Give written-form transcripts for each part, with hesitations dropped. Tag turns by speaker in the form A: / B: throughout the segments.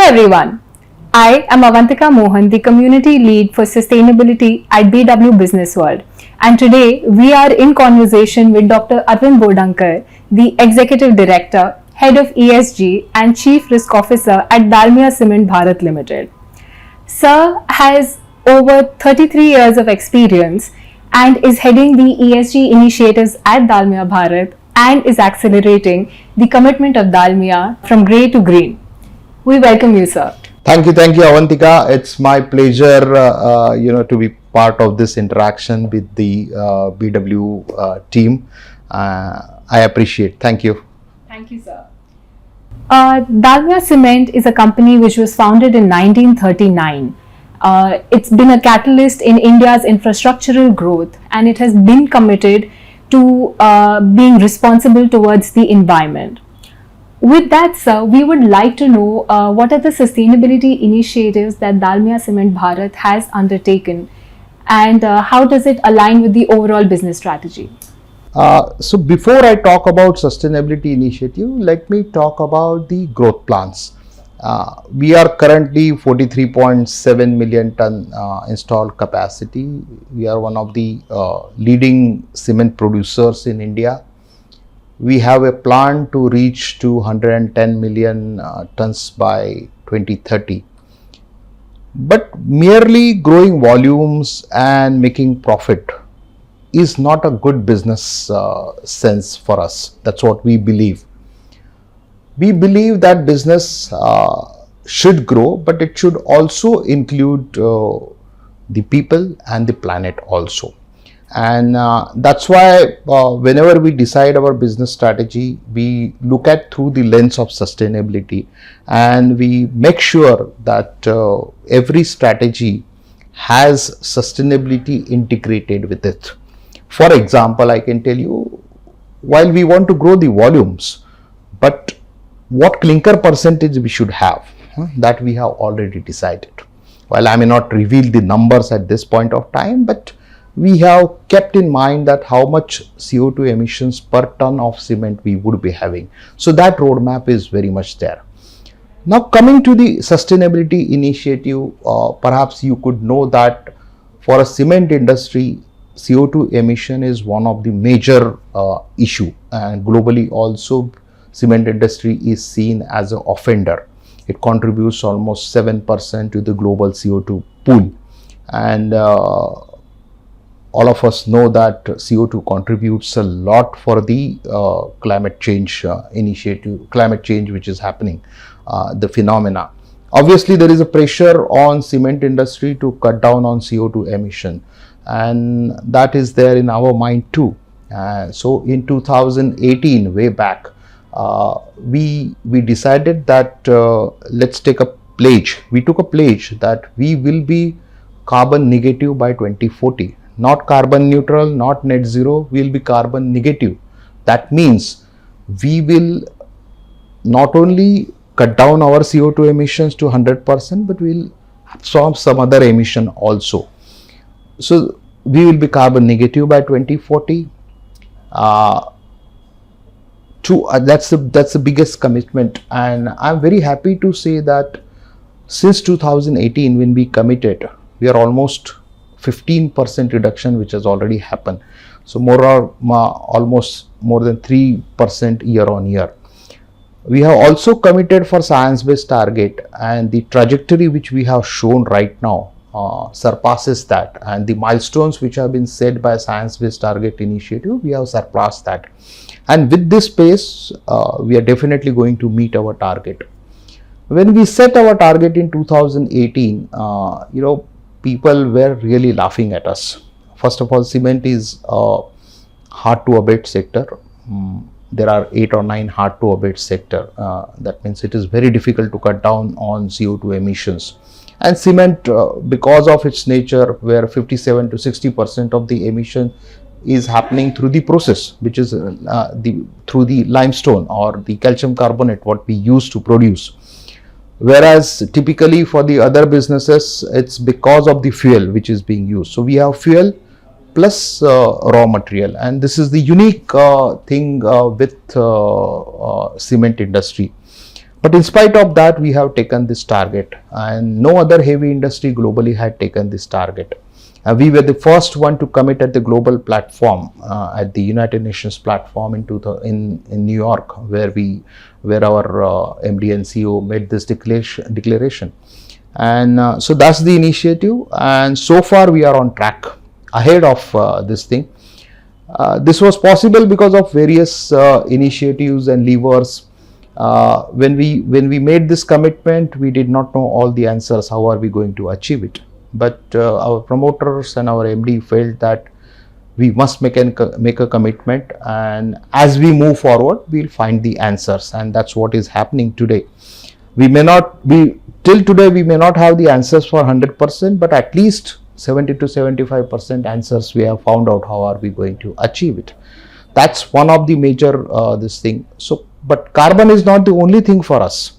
A: everyone. I am Avantika Mohan, the Community Lead for Sustainability at BW Business World. And today we are in conversation with Dr. Arvind Bodankar, the Executive Director, Head of ESG and Chief Risk Officer at Dalmia Cement Bharat Limited. Sir has over 33 years of experience and is heading the ESG initiatives at Dalmia Bharat and is accelerating the commitment of Dalmia from grey to green. We welcome you, sir.
B: Thank you, Avantika. It's my pleasure, to be part of this interaction with the BW team. I appreciate. Thank you.
A: Thank you, sir. Dalmia Cement is a company which was founded in 1939. It's been a catalyst in India's infrastructural growth, and it has been committed to being responsible towards the environment. With that, sir, we would like to know what are the sustainability initiatives that Dalmia Cement Bharat has undertaken, and how does it align with the overall business strategy?
B: So before I talk about sustainability initiative, let me talk about the growth plans. We are currently 43.7 million ton installed capacity. We are one of the leading cement producers in India. We have a plan to reach to 110 million tons by 2030. But merely growing volumes and making profit is not a good business sense for us. That's what we believe. We believe that business should grow, but it should also include the people and the planet also. And that's why whenever we decide our business strategy, we look at through the lens of sustainability, and we make sure that every strategy has sustainability integrated with it. For example, I can tell you, while we want to grow the volumes, but what clinker percentage we should have, that we have already decided. While I may not reveal the numbers at this point of time, but we have kept in mind that how much CO2 emissions per ton of cement we would be having. So that roadmap is very much there. Now coming to the sustainability initiative, perhaps you could know that for a cement industry, CO2 emission is one of the major issue, and globally also cement industry is seen as an offender. It contributes almost 7% to the global CO2 pool, and all of us know that CO2 contributes a lot for the climate change initiative, climate change which is happening, the phenomena. Obviously, there is a pressure on cement industry to cut down on CO2 emission, and that is there in our mind too. So in 2018, way back, we decided that let's take a pledge. We took a pledge that we will be carbon negative by 2040. Not carbon neutral, not net zero, we will be carbon negative. That means we will not only cut down our CO2 emissions to 100%, but we will absorb some other emission also. So we will be carbon negative by 2040. That's the biggest commitment, and I'm very happy to say that since 2018, when we committed, we are almost 15% reduction which has already happened. So almost more than 3% year on year. We have also committed for science-based target, and the trajectory which we have shown right now surpasses that, and the milestones which have been set by science-based target initiative, we have surpassed that. And with this pace, we are definitely going to meet our target. When we set our target in 2018, people were really laughing at us. First of all, cement is a hard to abate sector. There are 8 or 9 hard to abate sector. That means it is very difficult to cut down on CO2 emissions. And cement, because of its nature, where 57 to 60% of the emission is happening through the process, which is through the limestone or the calcium carbonate, what we use to produce. Whereas typically for the other businesses, it's because of the fuel which is being used. So we have fuel plus raw material, and this is the unique thing with cement industry. But in spite of that, we have taken this target, and no other heavy industry globally had taken this target. We were the first one to commit at the global platform, at the United Nations platform in New York, where our MD and CEO made this declaration. And so that's the initiative, and so far we are on track ahead of this thing. This was possible because of various initiatives and levers. When we made this commitment, we did not know all the answers. How are we going to achieve it? But our promoters and our MD felt that we must make a commitment, and as we move forward, we'll find the answers, and that's what is happening today. We may not be till today. We may not have the answers for 100%, but at least 70 to 75% answers we have found out. How are we going to achieve it? That's one of the major this thing. So, but carbon is not the only thing for us.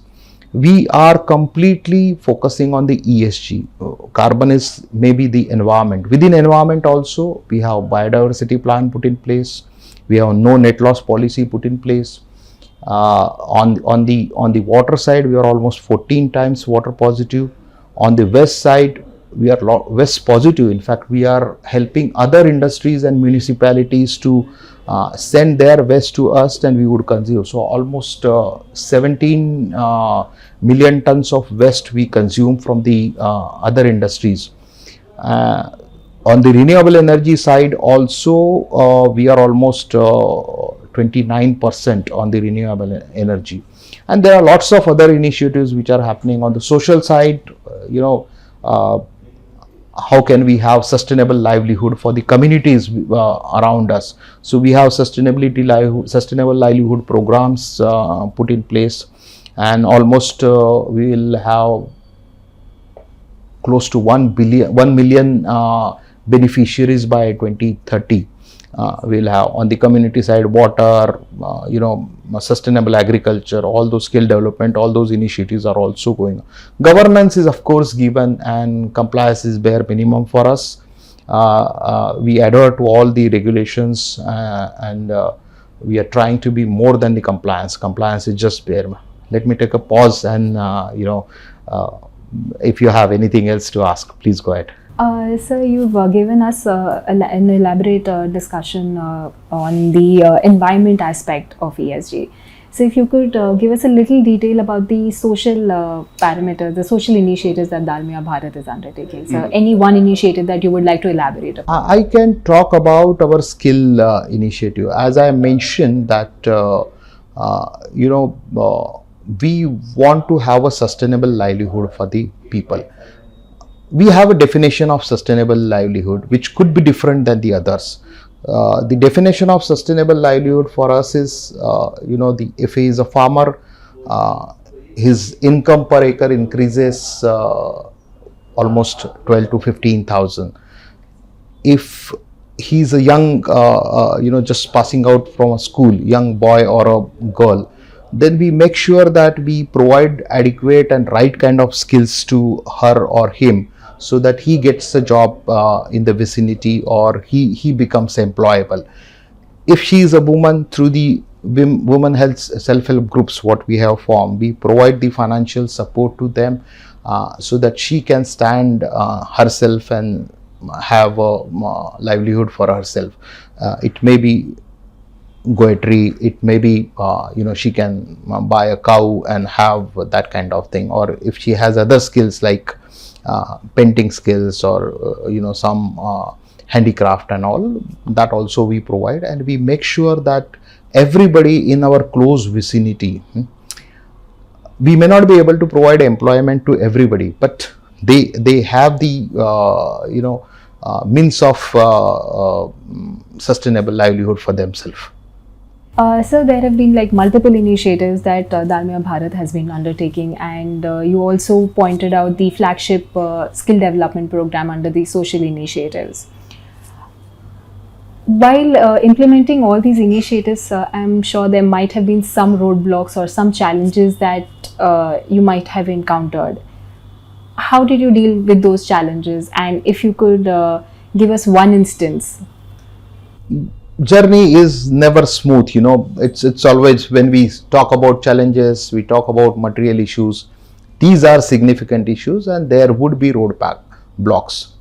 B: We are completely focusing on the ESG. Carbon is maybe the environment. Within environment also, we have biodiversity plan put in place. We have no net loss policy put in place. On the water side, we are almost 14 times water positive. On the waste side, we are waste positive. In fact, we are helping other industries and municipalities to send their waste to us, and we would consume. So almost 17 million tons of waste we consume from the other industries. On the renewable energy side also, we are almost 29% on the renewable energy. And there are lots of other initiatives which are happening on the social side. How can we have sustainable livelihood for the communities around us? So we have sustainable livelihood programs put in place, and almost we will have close to 1 million beneficiaries by 2030. We'll have on the community side water, sustainable agriculture, all those skill development, all those initiatives are also going on. Governance is of course given, and compliance is bare minimum for us. We adhere to all the regulations, and we are trying to be more than the compliance. Compliance is just bare. Let me take a pause, and if you have anything else to ask, please go ahead.
A: Sir, you've given us an elaborate discussion on the environment aspect of ESG. So if you could give us a little detail about the social parameters, the social initiatives that Dalmia Bharat is undertaking. So any one initiative that you would like to elaborate upon?
B: I can talk about our skill initiative. As I mentioned that, we want to have a sustainable livelihood for the people. We have a definition of sustainable livelihood which could be different than the others. The definition of sustainable livelihood for us is, if he is a farmer, his income per acre increases almost 12 to 15,000. If he is a young, just passing out from a school, young boy or a girl, then we make sure that we provide adequate and right kind of skills to her or him, so that he gets a job in the vicinity, or he becomes employable. If she is a woman, through the women health self-help groups what we have formed, we provide the financial support to them, so that she can stand herself and have a livelihood for herself. It may be goetry, it may be she can buy a cow and have that kind of thing, or if she has other skills like painting skills, or some handicraft and all, that also we provide. And we make sure that everybody in our close vicinity, we may not be able to provide employment to everybody, but they have the means of sustainable livelihood for themselves.
A: So there have been multiple initiatives that Dalmia Bharat has been undertaking, and you also pointed out the flagship skill development program under the social initiatives. While implementing all these initiatives, I'm sure there might have been some roadblocks or some challenges that you might have encountered. How did you deal with those challenges? And if you could give us one instance.
B: journey is never smooth. It's always, when we talk about challenges, we talk about material issues, these are significant issues and there would be roadback blocks.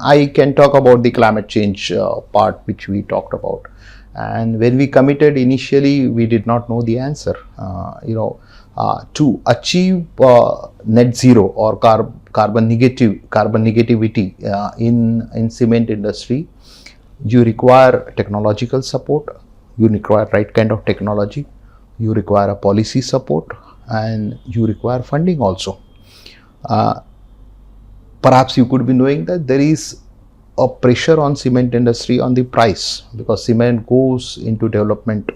B: I can talk about the climate change part which we talked about, and when we committed initially we did not know the answer. To achieve net zero or carbon negativity in cement industry, you require technological support, you require right kind of technology, you require a policy support, and you require funding also. Perhaps you could be knowing that there is a pressure on cement industry on the price, because cement goes into development,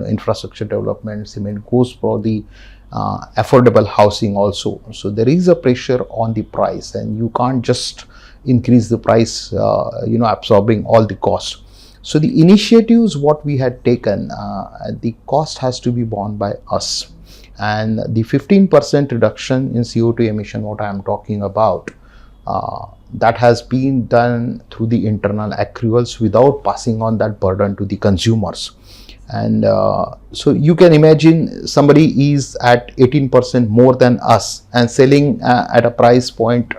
B: infrastructure development, cement goes for the affordable housing also. So there is a pressure on the price, and you can't just increase the price, absorbing all the cost. So the initiatives what we had taken, the cost has to be borne by us, and the 15% reduction in CO2 emission what I am talking about, that has been done through the internal accruals without passing on that burden to the consumers. And so you can imagine somebody is at 18% more than us and selling at a price point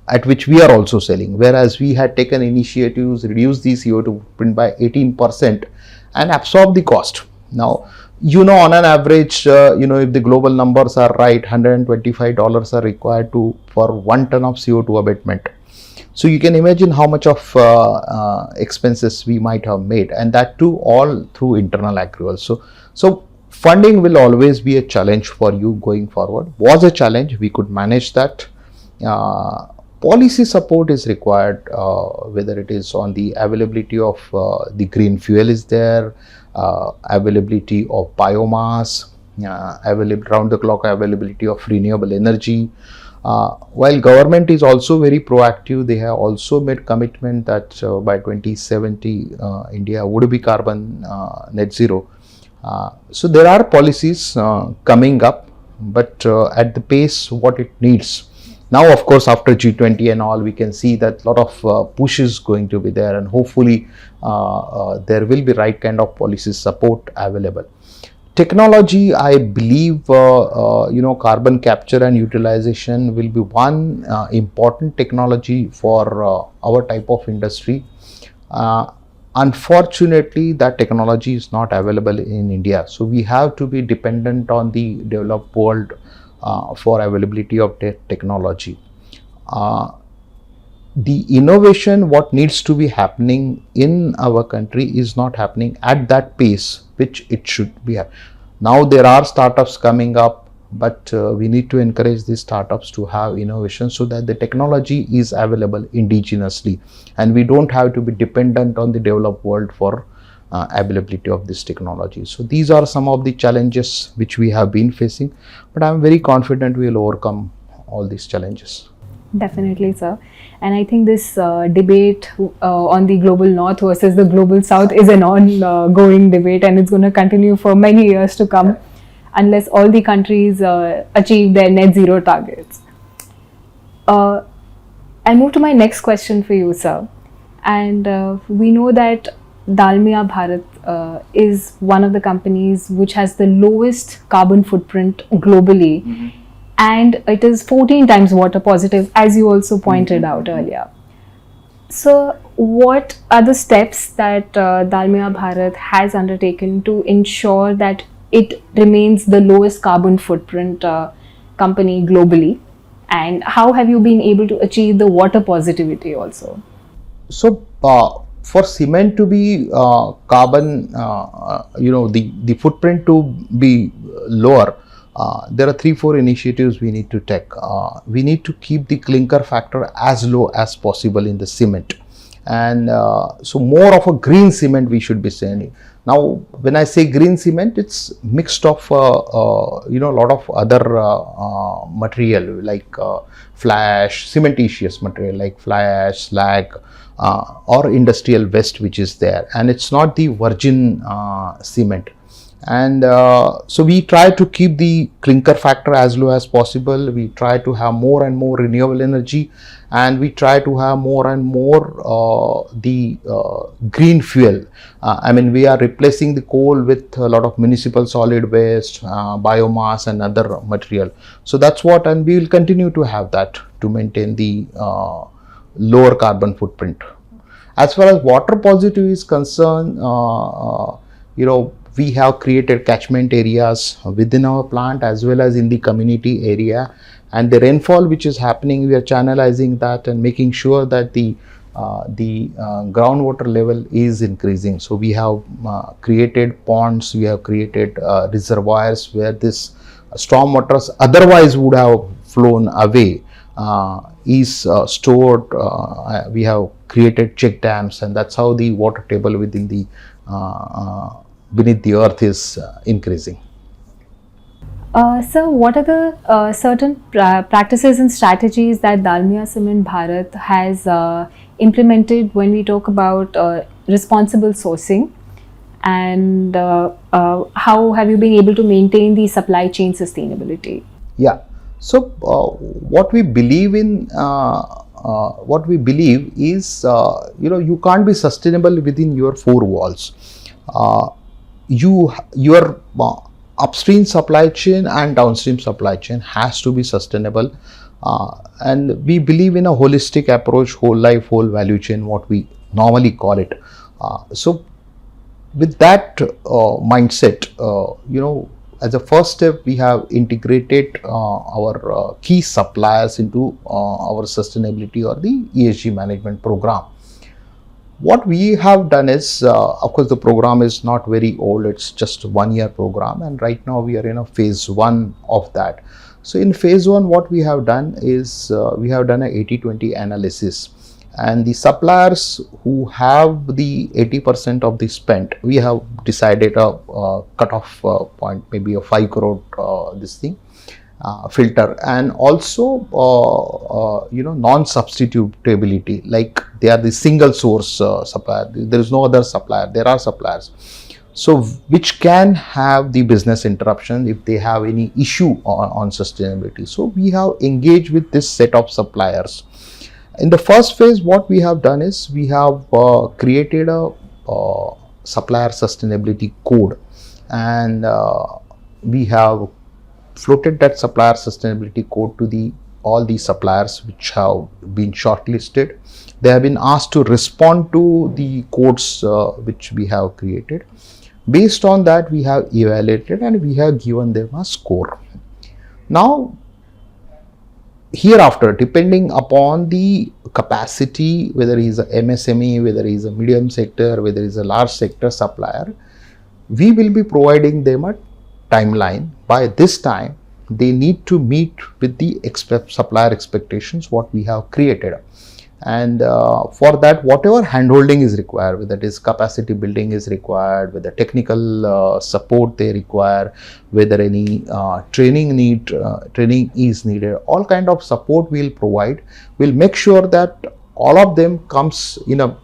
B: at which we are also selling, whereas we had taken initiatives, reduce the CO2 footprint by 18% and absorb the cost. Now, on an average, if the global numbers are right, $125 are required for 1 ton of CO2 abatement. So you can imagine how much of expenses we might have made, and that too all through internal accruals. So funding will always be a challenge for you going forward. Was a challenge, we could manage that. Policy support is required, whether it is on the availability of the green fuel is there, availability of biomass, round the clock availability of renewable energy. While government is also very proactive, they have also made commitment that by 2070 India would be carbon net zero. So there are policies coming up, but at the pace what it needs. Now, of course, after G20 and all, we can see that a lot of push is going to be there, and hopefully there will be right kind of policy support available. Technology, I believe, carbon capture and utilization will be one important technology for our type of industry. Unfortunately, that technology is not available in India. So we have to be dependent on the developed world for availability of technology. The innovation what needs to be happening in our country is not happening at that pace which it should be. Now there are startups coming up, but we need to encourage these startups to have innovation so that the technology is available indigenously, and we don't have to be dependent on the developed world for availability of this technology. So these are some of the challenges which we have been facing, but I'm very confident we will overcome all these challenges.
A: Definitely, sir. And I think this debate on the global north versus the global south is an ongoing debate, and it's going to continue for many years to come unless all the countries achieve their net zero targets. I'll move to my next question for you, sir. And we know that Dalmia Bharat is one of the companies which has the lowest carbon footprint globally. Mm-hmm. And it is 14 times water positive, as you also pointed out earlier. So what are the steps that Dalmia Bharat has undertaken to ensure that it remains the lowest carbon footprint company globally? And how have you been able to achieve the water positivity also?
B: So for cement to be carbon, the footprint to be lower, there are 3-4 initiatives we need to take. We need to keep the clinker factor as low as possible in the cement, and so more of a green cement we should be sending. Now, when I say green cement, it's mixed of a lot of other material like fly ash, cementitious material like fly ash, slag, or industrial waste which is there, and it's not the virgin cement. And so we try to keep the clinker factor as low as possible. We try to have more and more renewable energy, and we try to have more and more the green fuel. I mean, we are replacing the coal with a lot of municipal solid waste, biomass and other material. So that's what, and we will continue to have that to maintain the lower carbon footprint. As far as water positive is concerned, we have created catchment areas within our plant as well as in the community area, and the rainfall which is happening, we are channelizing that and making sure that the groundwater level is increasing. So we have created ponds, we have created reservoirs where this storm waters otherwise would have flown away is stored. We have created check dams, and that's how the water table within the beneath the earth is increasing.
A: Sir, what are the certain practices and strategies that Dalmia Cement Bharat has implemented when we talk about responsible sourcing, and how have you been able to maintain the supply chain sustainability?
B: Yeah. So what we believe in, is, you can't be sustainable within your four walls. Your upstream supply chain and downstream supply chain has to be sustainable, and we believe in a holistic approach, whole life, whole value chain, what we normally call it. So with that mindset, as a first step, we have integrated our key suppliers into our sustainability or the ESG management program. What we have done is, of course, the program is not very old, it's just 1 year program, and right now we are in a phase 1 of that. So in phase 1, what we have done is, we have done a 80-20 analysis, and the suppliers who have the 80% of the spend, we have decided a cutoff point, maybe a 5 crore filter, and also non-substitutability, like they are the single source supplier, there is no other supplier, there are suppliers, so which can have the business interruption if they have any issue on sustainability. So we have engaged with this set of suppliers. In the first phase, what we have done is, we have created a supplier sustainability code, and we have floated that supplier sustainability code to all the suppliers which have been shortlisted. They have been asked to respond to the codes which we have created. Based on that, we have evaluated and we have given them a score. Now, hereafter, depending upon the capacity, whether he is a MSME, whether he is a medium sector, whether he is a large sector supplier, we will be providing them a timeline. By this time, they need to meet with the supplier expectations what we have created, and for that, whatever handholding is required, whether it is capacity building is required, whether technical support they require, whether any training is needed, all kind of support we will provide. We'll make sure that all of them comes in a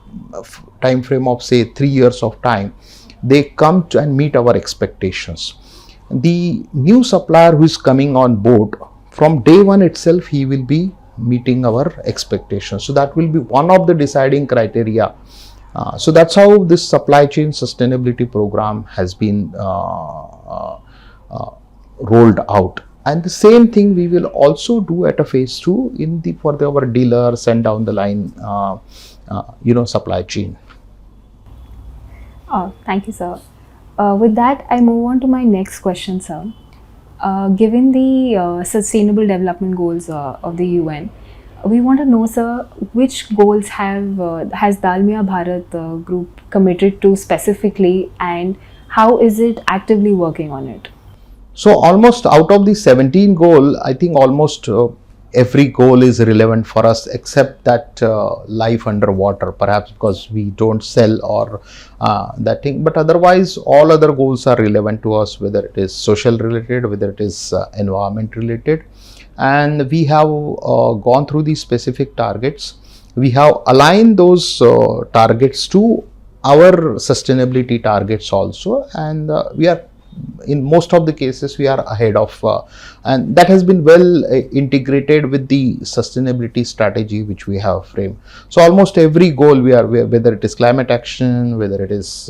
B: time frame of say 3 years of time. They come to and meet our expectations. The new supplier who is coming on board, from day one itself, he will be meeting our expectations. So that will be one of the deciding criteria. So that's how this supply chain sustainability program has been rolled out. And the same thing we will also do at a phase 2 for our dealers and down the line, supply chain.
A: Oh, thank you, sir. With that, I move on to my next question, sir. Given the Sustainable Development Goals of the UN, we want to know, sir, which goals has Dalmia Bharat group committed to specifically, and how is it actively working on it?
B: So almost out of the 17 goal, I think almost every goal is relevant for us except that life underwater, perhaps because we don't sell or that thing, but otherwise all other goals are relevant to us, whether it is social related, whether it is environment related. and we have gone through these specific targets. We have aligned those targets to our sustainability targets also, and we are, in most of the cases, we are ahead of, and that has been well integrated with the sustainability strategy which we have framed. So almost every goal we are, whether it is climate action, whether it is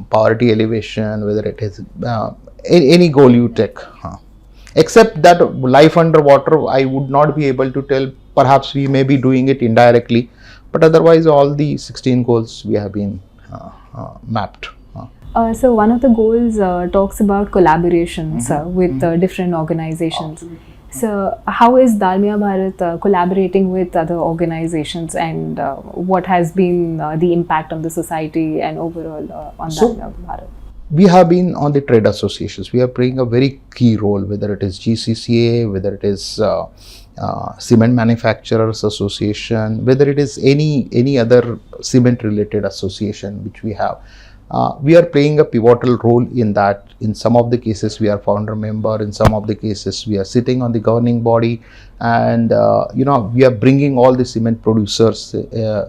B: poverty elevation, whether it is any goal you take, except that life underwater, I would not be able to tell. Perhaps we may be doing it indirectly, but otherwise all the 16 goals we have been mapped.
A: So one of the goals talks about collaborations with different organizations. So how is Dalmia Bharat collaborating with other organizations, and what has been the impact on the society and overall on Dalmia Bharat?
B: We have been on the trade associations. We are playing a very key role, whether it is GCCA, whether it is Cement Manufacturers Association, whether it is any other cement related association which we have. We are playing a pivotal role in that. In some of the cases we are founder member, in some of the cases we are sitting on the governing body, and we are bringing all the cement producers,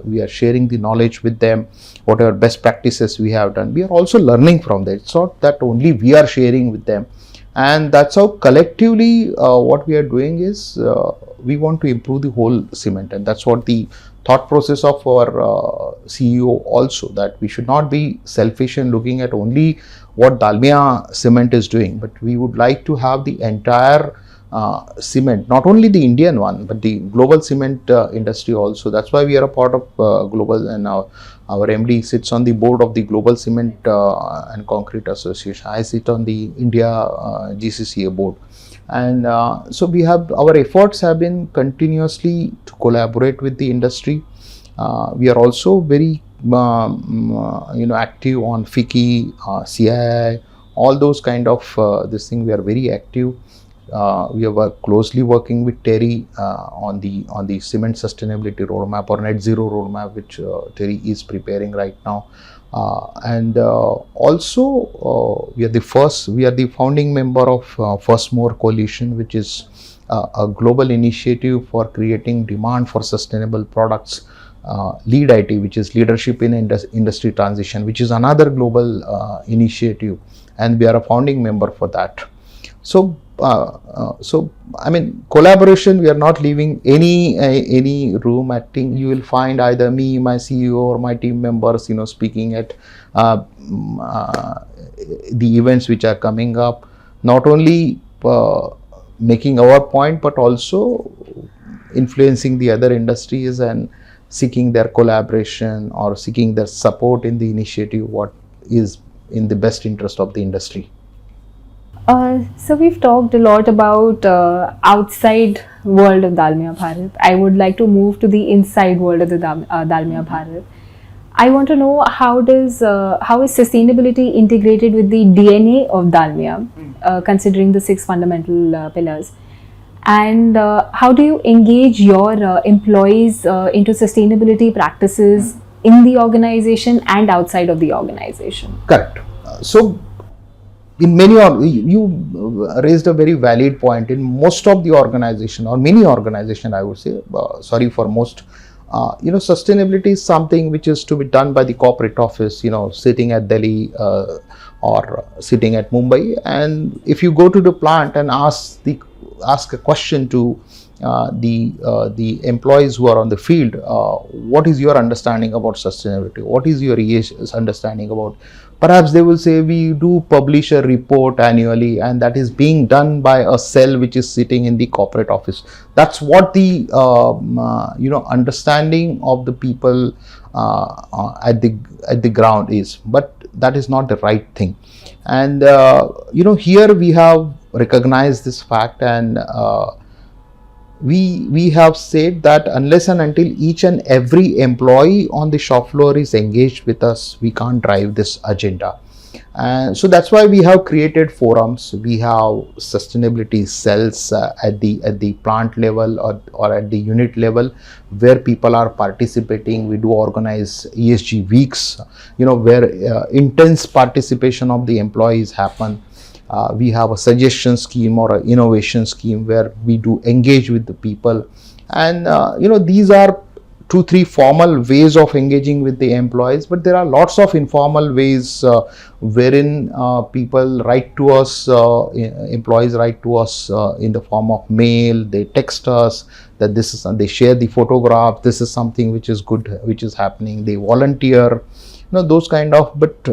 B: we are sharing the knowledge with them, whatever best practices we have done. We are also learning from that. It's not that only we are sharing with them, and that's how collectively what we are doing is we want to improve the whole cement, and that's what the thought process of our CEO also, that we should not be selfish in looking at only what Dalmia Cement is doing, but we would like to have the entire cement, not only the Indian one, but the global cement industry also. That's why we are a part of global, and our MD sits on the board of the Global Cement and Concrete Association. I sit on the India GCCA board. And so we have, our efforts have been continuously to collaborate with the industry. We are also very active on FICCI, CII, all those kind of this thing. We are very active. We are closely working with Terry on the cement sustainability roadmap or net zero roadmap, which Terry is preparing right now. Also we are the founding member of First More Coalition, which is a global initiative for creating demand for sustainable products. Lead IT, which is leadership in industry transition, which is another global initiative, and we are a founding member for that. So I mean, collaboration, we are not leaving any room. I think you will find either me, my CEO, or my team members, speaking at the events which are coming up, not only making our point, but also influencing the other industries and seeking their collaboration or seeking their support in the initiative, what is in the best interest of the industry.
A: So we've talked a lot about outside world of Dalmia Bharat. I would like to move to the inside world of the Dalmia Bharat. I want to know how is sustainability integrated with the DNA of Dalmia, considering the 6 fundamental pillars, and how do you engage your employees into sustainability practices in the organization and outside of the organization?
B: Correct. So in many, you raised a very valid point. In most of the organization, or many organization, I would say, sorry for most, sustainability is something which is to be done by the corporate office, sitting at Delhi or sitting at Mumbai. And if you go to the plant and ask a question to the employees who are on the field, what is your understanding about sustainability? What is your understanding about? Perhaps they will say, we do publish a report annually, and that is being done by a cell which is sitting in the corporate office. That's what the understanding of the people at the ground is. But that is not the right thing. And here we have recognized this fact, and we have said that unless and until each and every employee on the shop floor is engaged with us, we can't drive this agenda. And so that's why we have created forums. We have sustainability cells at the plant level or at the unit level, where people are participating. We do organize ESG weeks, where intense participation of the employees happen. We have a suggestion scheme or an innovation scheme where we do engage with the people. And these are 2-3 formal ways of engaging with the employees, but there are lots of informal ways wherein people write to us, employees write to us in the form of mail, they text us that this is, they share the photograph, this is something which is good, which is happening, they volunteer, those kind of, but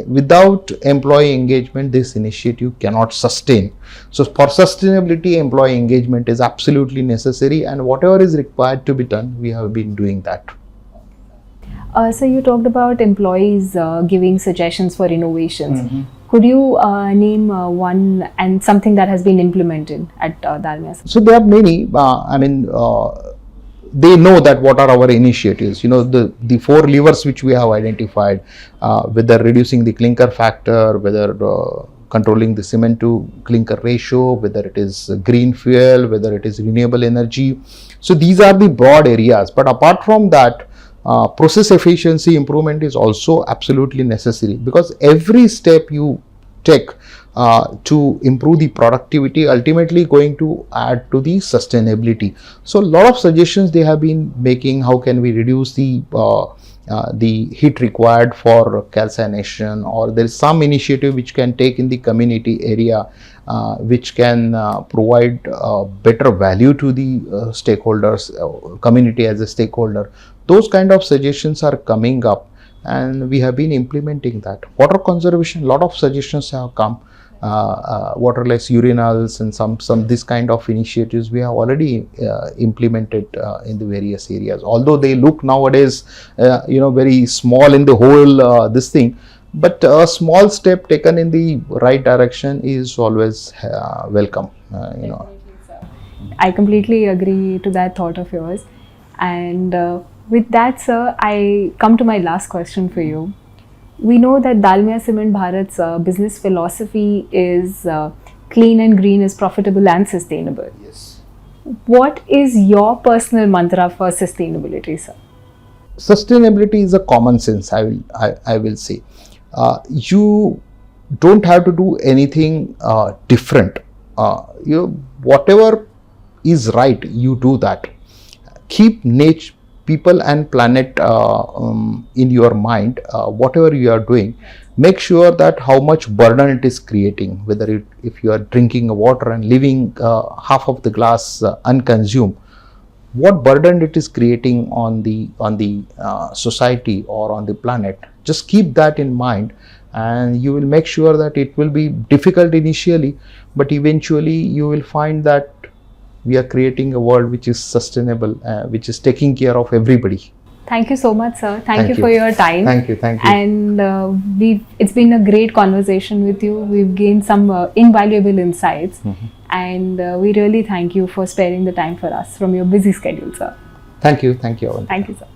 B: without employee engagement this initiative cannot sustain. So for sustainability, employee engagement is absolutely necessary, and whatever is required to be done, we have been doing that.
A: So you talked about employees giving suggestions for innovations. Could you name one and something that has been implemented at Dalmia?
B: So there are many, they know that what are our initiatives, the 4 levers which we have identified, whether reducing the clinker factor, whether controlling the cement to clinker ratio, whether it is green fuel, whether it is renewable energy. So these are the broad areas, but apart from that, process efficiency improvement is also absolutely necessary, because every step you take to improve the productivity ultimately going to add to the sustainability. So a lot of suggestions they have been making. How can we reduce the heat required for calcination, or there is some initiative which can take in the community area which can provide better value to the stakeholders, community as a stakeholder. Those kind of suggestions are coming up, and we have been implementing that. Water conservation, lot of suggestions have come. Waterless urinals and some this kind of initiatives we have already implemented in the various areas. Although they look nowadays very small in the whole this thing, but a small step taken in the right direction is always welcome.
A: I completely agree to that thought of yours. And with that, sir, I come to my last question for you. We know that Dalmia Cement Bharat's business philosophy is clean and green is profitable and sustainable.
B: Yes.
A: What is your personal mantra for sustainability, sir?
B: Sustainability is a common sense, I will say. You don't have to do anything different. Whatever is right, you do that. Keep nature, people and planet in your mind. Whatever you are doing, make sure that how much burden it is creating, whether if you are drinking water and leaving half of the glass unconsumed, what burden it is creating on the society or on the planet. Just keep that in mind, and you will make sure that it will be difficult initially, but eventually you will find that we are creating a world which is sustainable, which is taking care of everybody.
A: Thank you so much, sir. Thank you for your time.
B: Thank you.
A: And it's been a great conversation with you. We've gained some invaluable insights. And we really thank you for sparing the time for us from your busy schedule, sir.
B: Thank you. Thank you, Avantika.
A: Thank you, sir.